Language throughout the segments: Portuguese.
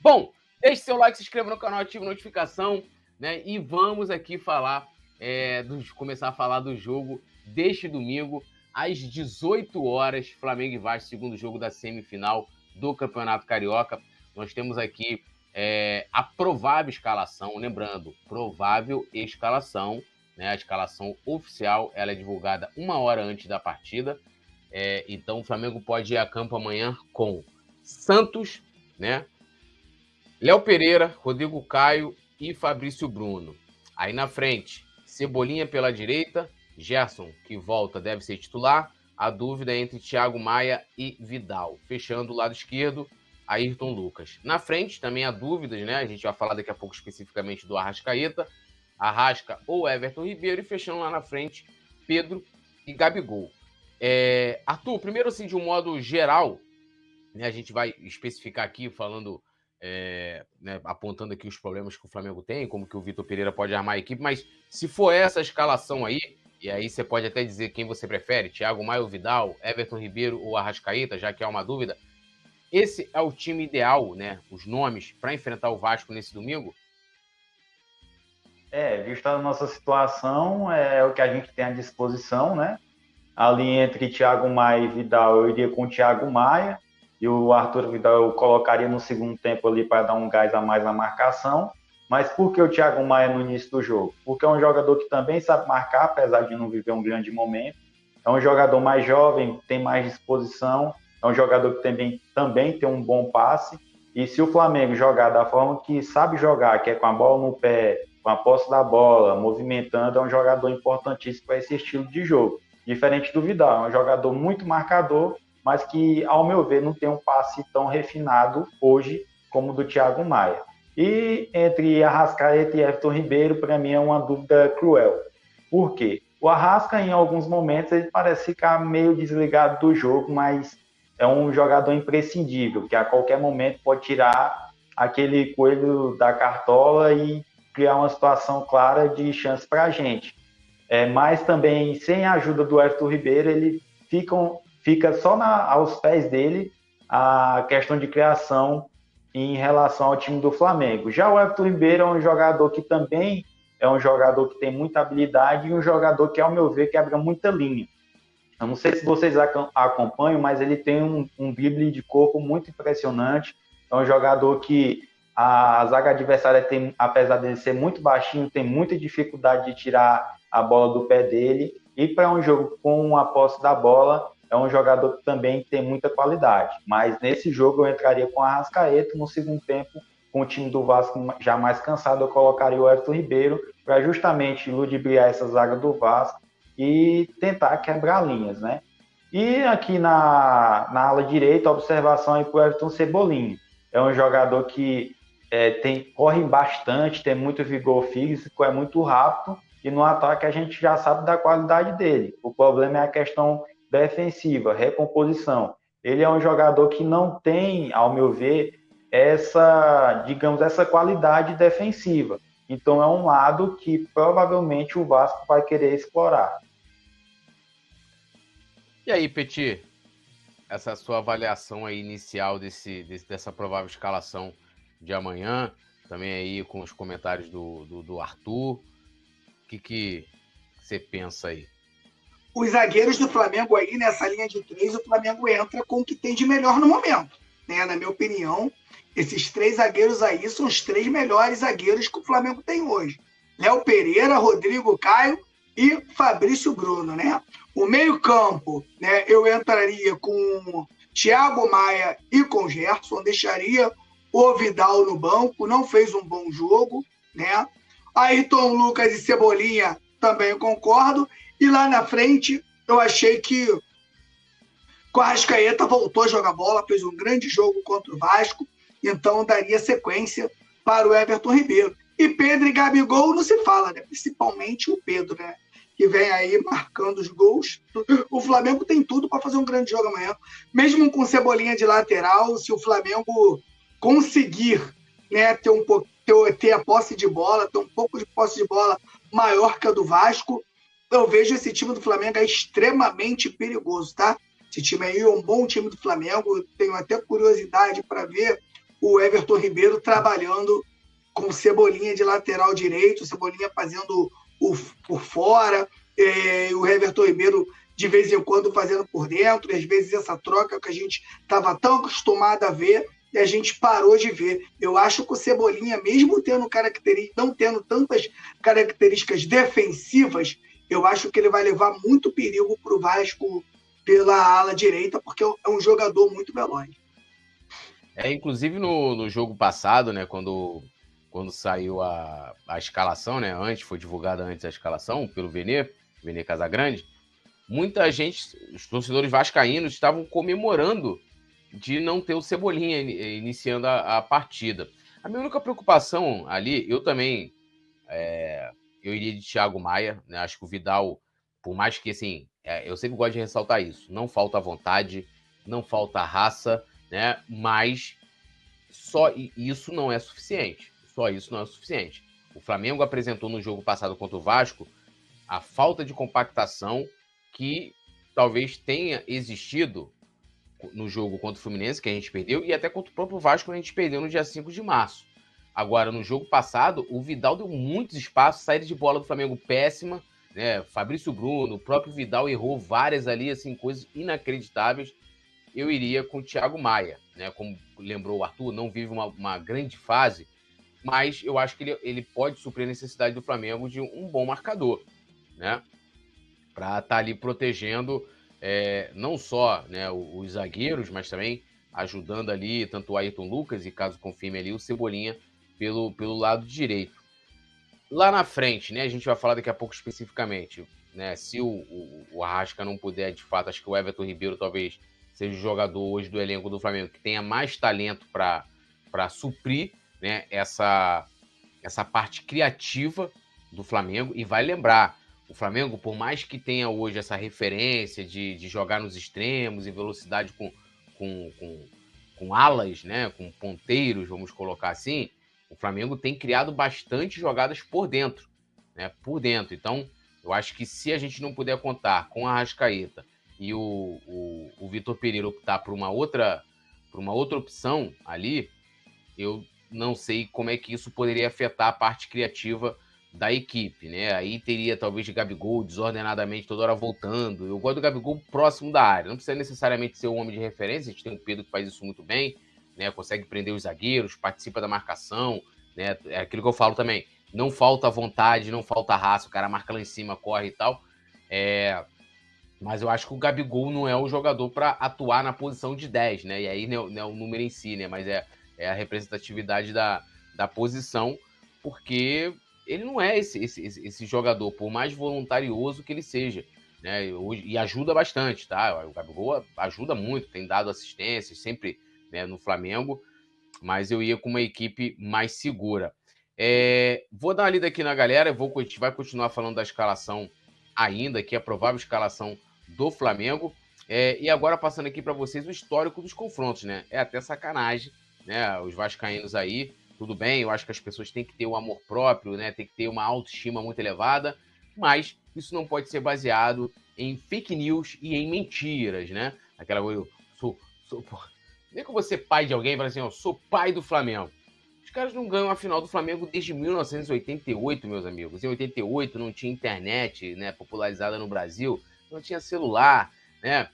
Bom, deixe seu like, se inscreva no canal, ative a notificação, né? E vamos aqui falar, começar a falar do jogo deste domingo, às 18 horas, Flamengo e Vasco, segundo jogo da semifinal do Campeonato Carioca. Nós temos aqui a provável escalação, lembrando, provável escalação, né? A escalação oficial, ela é divulgada 1 hora antes da partida. Então o Flamengo pode ir a campo amanhã com Santos, né? Léo Pereira, Rodrigo Caio e Fabrício Bruno. Aí na frente, Cebolinha pela direita, Gerson, que volta, deve ser titular. A dúvida é entre Thiago Maia e Vidal. Fechando o lado esquerdo, Ayrton Lucas. Na frente, também há dúvidas, né? A gente vai falar daqui a pouco especificamente do Arrascaeta. Arrasca ou Everton Ribeiro. E fechando lá na frente, Pedro e Gabigol. Arthur, primeiro assim, de um modo geral, né, a gente vai especificar aqui falando... né, apontando aqui os problemas que o Flamengo tem, como que o Vitor Pereira pode armar a equipe, mas se for essa escalação aí, e aí você pode até dizer quem você prefere, Thiago Maia ou Vidal, Everton Ribeiro ou Arrascaeta, já que há uma dúvida, esse é o time ideal, né, os nomes, para enfrentar o Vasco nesse domingo? Vista a nossa situação, é o que a gente tem à disposição, né? Ali entre Thiago Maia e Vidal, eu iria com o Thiago Maia, e o Arthur Vidal eu colocaria no segundo tempo ali para dar um gás a mais na marcação. Mas por que o Thiago Maia no início do jogo? Porque é um jogador que também sabe marcar, apesar de não viver um grande momento. É um jogador mais jovem, tem mais disposição, é um jogador que também tem um bom passe. E se o Flamengo jogar da forma que sabe jogar, que é com a bola no pé, com a posse da bola, movimentando, é um jogador importantíssimo para esse estilo de jogo. Diferente do Vidal, é um jogador muito marcador, mas que, ao meu ver, não tem um passe tão refinado hoje como o do Thiago Maia. E entre Arrascaeta e Everton Ribeiro, para mim é uma dúvida cruel. Por quê? O Arrasca, em alguns momentos, ele parece ficar meio desligado do jogo, mas é um jogador imprescindível, que a qualquer momento pode tirar aquele coelho da cartola e criar uma situação clara de chance para a gente. Mas também, sem a ajuda do Everton Ribeiro, ele fica só aos pés dele a questão de criação em relação ao time do Flamengo. Já o Everton Ribeiro é um jogador que também é um jogador que tem muita habilidade e um jogador que, ao meu ver, quebra muita linha. Eu não sei se vocês acompanham, mas ele tem um drible de corpo muito impressionante. É um jogador que a zaga adversária tem, apesar de ser muito baixinho, tem muita dificuldade de tirar a bola do pé dele. E para um jogo com a posse da bola, é um jogador que também tem muita qualidade. Mas nesse jogo eu entraria com a Arrascaeta. No segundo tempo, com o time do Vasco já mais cansado, eu colocaria o Everton Ribeiro para justamente ludibriar essa zaga do Vasco e tentar quebrar linhas, né? E aqui na ala direita, a observação aí para o Everton Cebolinha. É um jogador que corre bastante, tem muito vigor físico, é muito rápido, e no ataque a gente já sabe da qualidade dele. O problema é a questão defensiva, recomposição. Ele é um jogador que não tem, ao meu ver, essa qualidade defensiva. Então é um lado que provavelmente o Vasco vai querer explorar. E aí, Petit, essa sua avaliação aí inicial dessa provável escalação de amanhã, também aí com os comentários do Arthur, o que você pensa aí? Os zagueiros do Flamengo aí, nessa linha de 3, o Flamengo entra com o que tem de melhor no momento, né? Na minha opinião, esses 3 zagueiros aí são os 3 melhores zagueiros que o Flamengo tem hoje. Léo Pereira, Rodrigo Caio e Fabrício Bruno, né? O meio-campo, né? Eu entraria com Thiago Maia e com Gerson, deixaria o Vidal no banco, não fez um bom jogo, né? Ayrton Lucas e Cebolinha também concordo. E lá na frente, eu achei que o Arrascaeta voltou a jogar bola, fez um grande jogo contra o Vasco, então daria sequência para o Everton Ribeiro. E Pedro e Gabigol não se fala, né? Principalmente o Pedro, né? Que vem aí marcando os gols. O Flamengo tem tudo para fazer um grande jogo amanhã. Mesmo com Cebolinha de lateral, se o Flamengo conseguir, né, ter a posse de bola, ter um pouco de posse de bola maior que a do Vasco, eu vejo esse time do Flamengo é extremamente perigoso, tá? Esse time aí é um bom time do Flamengo. Tenho até curiosidade para ver o Everton Ribeiro trabalhando com o Cebolinha de lateral direito, o Cebolinha fazendo por fora, o Everton Ribeiro de vez em quando fazendo por dentro, e às vezes essa troca que a gente estava tão acostumado a ver, e a gente parou de ver. Eu acho que o Cebolinha, mesmo não tendo tantas características defensivas, eu acho que ele vai levar muito perigo para o Vasco pela ala direita, porque é um jogador muito veloz. Inclusive no jogo passado, né, quando saiu a escalação, né, foi divulgada antes a escalação pelo Vene Casagrande, muita gente, os torcedores vascaínos, estavam comemorando de não ter o Cebolinha iniciando a partida. A minha única preocupação ali, eu também, eu iria de Thiago Maia, né? Acho que o Vidal, por mais que, assim, eu sempre gosto de ressaltar isso, não falta vontade, não falta raça, né? Mas só isso não é suficiente. Só isso não é suficiente. O Flamengo apresentou no jogo passado contra o Vasco a falta de compactação que talvez tenha existido no jogo contra o Fluminense, que a gente perdeu, e até contra o próprio Vasco, que a gente perdeu no dia 5 de março. Agora, no jogo passado, o Vidal deu muitos espaços, saída de bola do Flamengo péssima, né? Fabrício Bruno, o próprio Vidal errou várias ali, assim, coisas inacreditáveis. Eu iria com o Thiago Maia, né? Como lembrou o Arthur, não vive uma grande fase, mas eu acho que ele pode suprir a necessidade do Flamengo de um bom marcador, né? Para estar ali protegendo não só, né, os zagueiros, mas também ajudando ali tanto o Ayrton Lucas e, caso confirme ali, o Cebolinha pelo lado direito. Lá na frente, né, a gente vai falar daqui a pouco especificamente, né, se o Arrasca não puder, de fato, acho que o Everton Ribeiro talvez seja o jogador hoje do elenco do Flamengo que tenha mais talento para suprir, né, essa parte criativa do Flamengo. E vai lembrar, o Flamengo, por mais que tenha hoje essa referência de jogar nos extremos e velocidade com alas, né, com ponteiros, vamos colocar assim, o Flamengo tem criado bastante jogadas por dentro, né, por dentro. Então, eu acho que se a gente não puder contar com a Arrascaeta e o Vitor Pereira optar por uma outra opção ali, eu não sei como é que isso poderia afetar a parte criativa da equipe, né? Aí teria talvez de Gabigol desordenadamente toda hora voltando. Eu gosto do Gabigol próximo da área, não precisa necessariamente ser um homem de referência, a gente tem o Pedro que faz isso muito bem, né? Consegue prender os zagueiros, participa da marcação, né? É aquilo que eu falo também, não falta vontade, não falta raça, o cara marca lá em cima, corre e tal, mas eu acho que o Gabigol não é o jogador para atuar na posição de 10, né? E aí não é o número em si, né? Mas é a representatividade da posição, porque ele não é esse jogador, por mais voluntarioso que ele seja, né? E ajuda bastante, tá? O Gabigol ajuda muito, tem dado assistências sempre, né, no Flamengo, mas eu ia com uma equipe mais segura. Vou dar uma lida aqui na galera, a gente vai continuar falando da escalação ainda, que é a provável escalação do Flamengo, e agora passando aqui para vocês o histórico dos confrontos, né? É até sacanagem, né? Os vascaínos aí, tudo bem, eu acho que as pessoas têm que ter um amor próprio, né? Tem que ter uma autoestima muito elevada, mas isso não pode ser baseado em fake news e em mentiras, né? Aquela coisa, nem que eu vou ser pai de alguém e falar assim, eu sou pai do Flamengo. Os caras não ganham a final do Flamengo desde 1988, meus amigos. Em 88 não tinha internet, né, popularizada no Brasil, não tinha celular, né?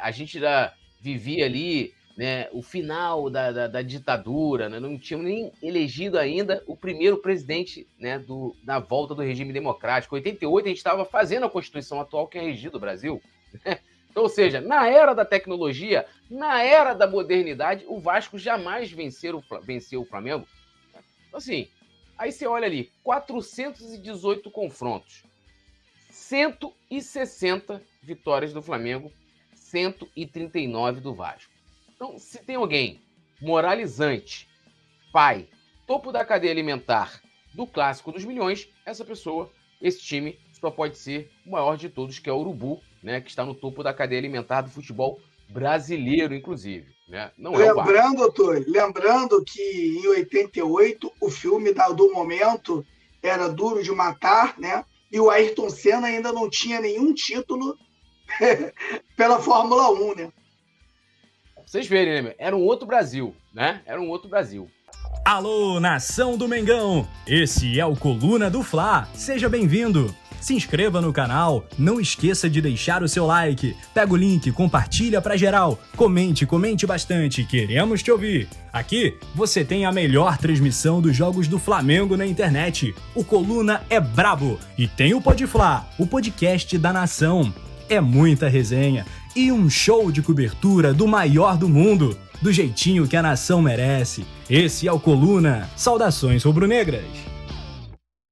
A gente já vivia ali, né, o final da ditadura, né? Não tinha nem elegido ainda o primeiro presidente, né, da volta do regime democrático. Em 88 a gente estava fazendo a Constituição atual que é regida o Brasil. Então, ou seja, na era da tecnologia, na era da modernidade, o Vasco jamais venceu o Flamengo. Então, assim, aí você olha ali, 418 confrontos, 160 vitórias do Flamengo, 139 do Vasco. Então, se tem alguém moralizante, pai, topo da cadeia alimentar do Clássico dos Milhões, essa pessoa, esse time, só pode ser o maior de todos, que é o Urubu, né, que está no topo da cadeia alimentar do futebol brasileiro, inclusive. Né? Não lembrando que em 88 o filme do momento era Duro de Matar, né? E o Ayrton Senna ainda não tinha nenhum título pela Fórmula 1, né? vocês verem, né, meu? Era um outro Brasil, né? Era um outro Brasil. Alô, nação do Mengão! Esse é o Coluna do Fla. Seja bem-vindo! Se inscreva no canal, não esqueça de deixar o seu like, pega o link, compartilha pra geral, comente bastante, queremos te ouvir. Aqui você tem a melhor transmissão dos jogos do Flamengo na internet. O Coluna é brabo e tem o Podfla, o podcast da nação. É muita resenha e um show de cobertura do maior do mundo, do jeitinho que a nação merece. Esse é o Coluna. Saudações rubro-negras!